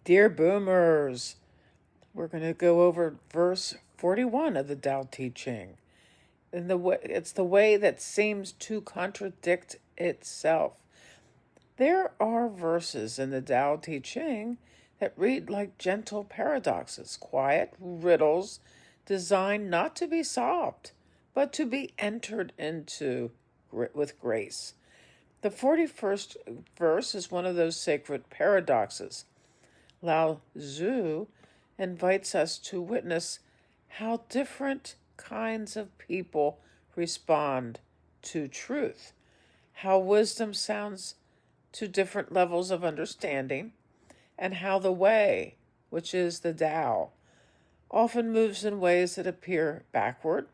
Dear boomers, we're going to go over verse 41 of the Tao Te Ching. And it's the way that seems to contradict itself. There are verses in the Tao Te Ching that read like gentle paradoxes, quiet riddles designed not to be solved, but to be entered into with grace. The 41st verse is one of those sacred paradoxes. Lao Tzu invites us to witness how different kinds of people respond to truth, how wisdom sounds to different levels of understanding, and how the way, which is the Tao, often moves in ways that appear backward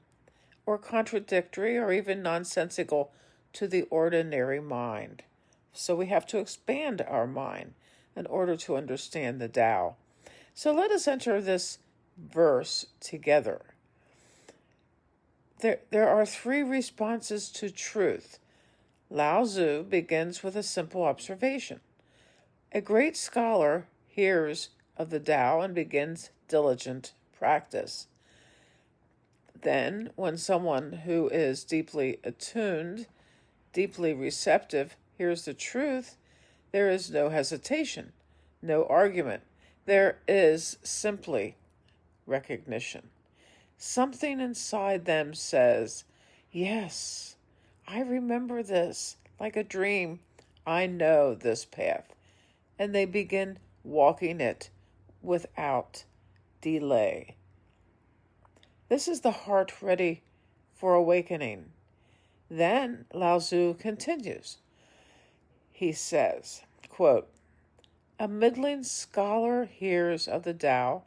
or contradictory or even nonsensical to the ordinary mind. So we have to expand our mind in order to understand the Tao. So let us enter this verse together. There are three responses to truth. Lao Tzu begins with a simple observation. A great scholar hears of the Tao and begins diligent practice. Then, when someone who is deeply attuned, deeply receptive, hears the truth, there is no hesitation, no argument. There is simply recognition. Something inside them says, yes, I remember this like a dream. I know this path. And they begin walking it without delay. This is the heart ready for awakening. Then Lao Tzu continues. He says, quote, a middling scholar hears of the Tao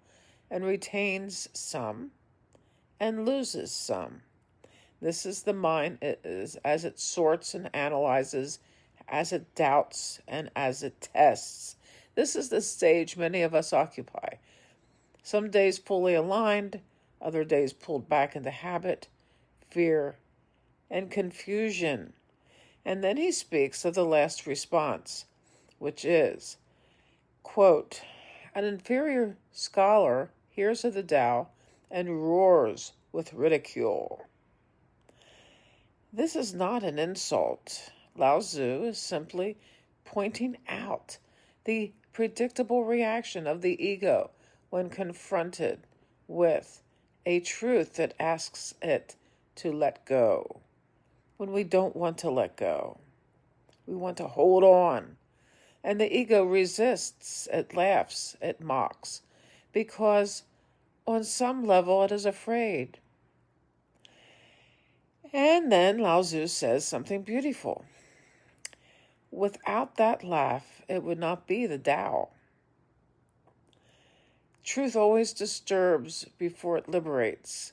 and retains some and loses some. This is the mind as it sorts and analyzes, as it doubts, and as it tests. This is the stage many of us occupy. Some days fully aligned, other days pulled back into habit, fear, and confusion. And then he speaks of the last response, which is, quote, an inferior scholar hears of the Tao and roars with ridicule. This is not an insult. Lao Tzu is simply pointing out the predictable reaction of the ego when confronted with a truth that asks it to let go. When we don't want to let go, we want to hold on. And the ego resists, it laughs, it mocks, because on some level it is afraid. And then Lao Tzu says something beautiful. Without that laugh, it would not be the Tao. Truth always disturbs before it liberates.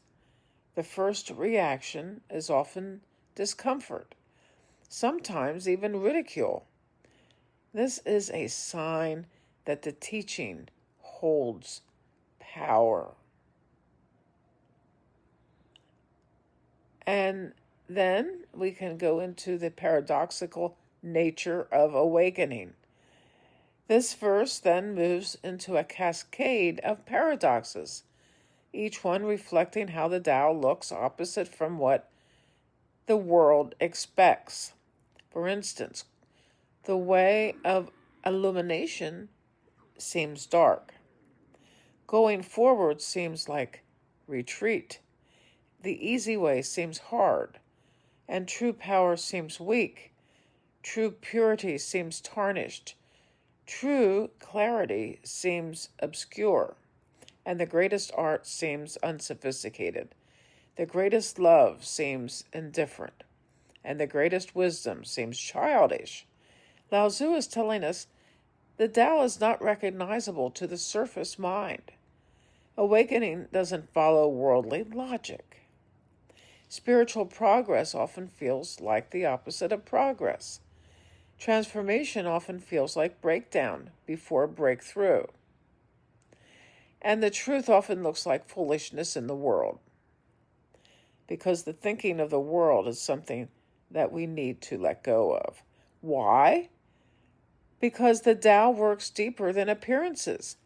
The first reaction is often discomfort, sometimes even ridicule. This is a sign that the teaching holds power. And then we can go into the paradoxical nature of awakening. This verse then moves into a cascade of paradoxes, each one reflecting how the Tao looks opposite from what the world expects. For instance, the way of illumination seems dark. Going forward seems like retreat. The easy way seems hard, and true power seems weak. True purity seems tarnished. True clarity seems obscure, and the greatest art seems unsophisticated. The greatest love seems indifferent, and the greatest wisdom seems childish. Lao Tzu is telling us the Tao is not recognizable to the surface mind. Awakening doesn't follow worldly logic. Spiritual progress often feels like the opposite of progress. Transformation often feels like breakdown before breakthrough. And the truth often looks like foolishness in the world, because the thinking of the world is something that we need to let go of. Why? because the Tao works deeper than appearances.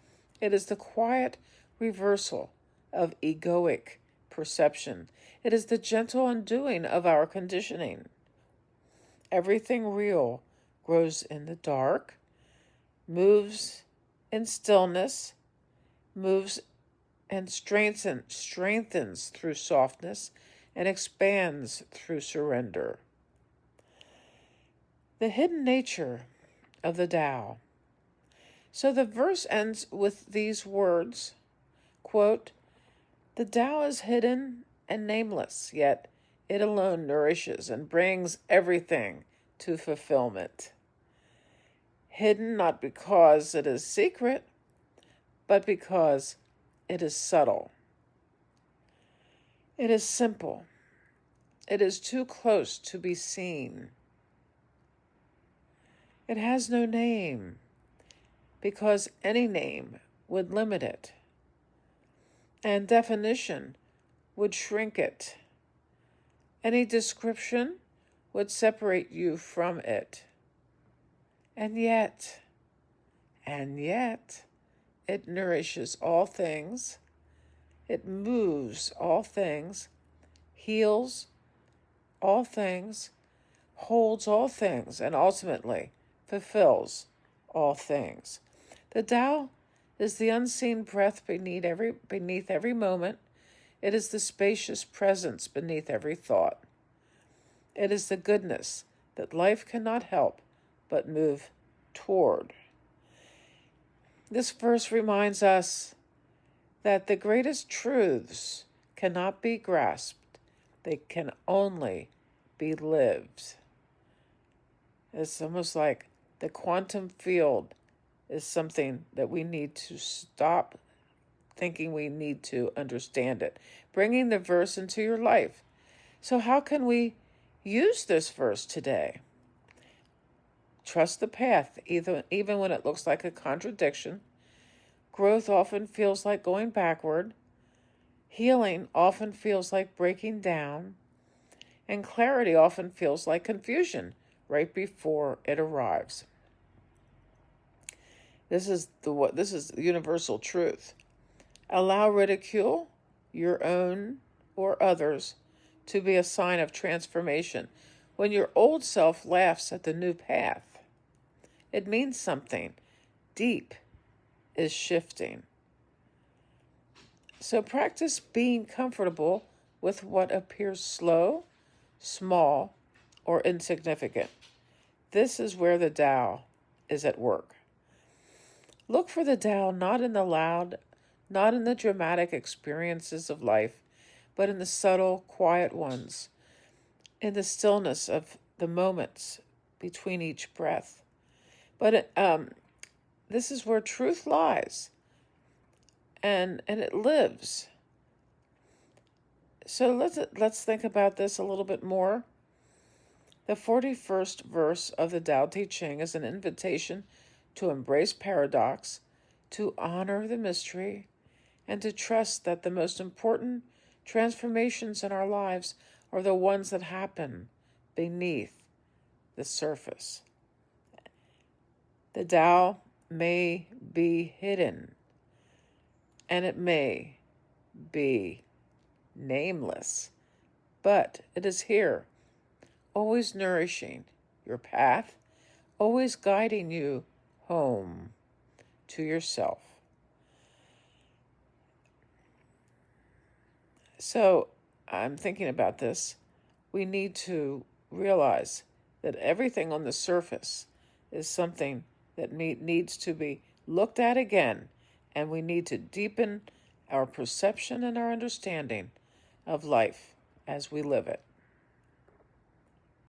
It is the quiet reversal of egoic perception. It is the gentle undoing of our conditioning. Everything real grows in the dark, moves in stillness, moves and strengthens through softness, and expands through surrender. The hidden nature of the Tao. So the verse ends with these words, quote, "The Tao is hidden and nameless, yet it alone nourishes and brings everything to fulfillment." Hidden not because it is secret, but because it is subtle. It is simple. It is too close to be seen. It has no name, because any name would limit it, and definition would shrink it. Any description would separate you from it. And yet, it nourishes all things, it moves all things, heals all things, holds all things, and ultimately fulfills all things. The Tao is the unseen breath beneath every moment. It is the spacious presence beneath every thought. It is the goodness that life cannot help but move toward. This verse reminds us that the greatest truths cannot be grasped. They can only be lived. It's almost like the quantum field is something that we need to stop thinking we need to understand it. Bringing the verse into your life. So how can we use this verse today? Trust the path, even when it looks like a contradiction. Growth often feels like going backward. Healing often feels like breaking down. And clarity often feels like confusion right before it arrives. This is universal truth. Allow ridicule, your own or others, to be a sign of transformation. When your old self laughs at the new path, it means something deep is shifting. So practice being comfortable with what appears slow, small, or insignificant. This is where the Tao is at work. Look for the Tao not in the loud, not in the dramatic experiences of life, but in the subtle, quiet ones, in the stillness of the moments between each breath. But this is where truth lies, and it lives. So let's think about this a little bit more. The 41st verse of the Tao Te Ching is an invitation to embrace paradox, to honor the mystery, and to trust that the most important transformations in our lives are the ones that happen beneath the surface. The Tao may be hidden, and it may be nameless, but it is here, always nourishing your path, always guiding you home to yourself. So I'm thinking about this. We need to realize that everything on the surface is something that needs to be looked at again, and we need to deepen our perception and our understanding of life as we live it.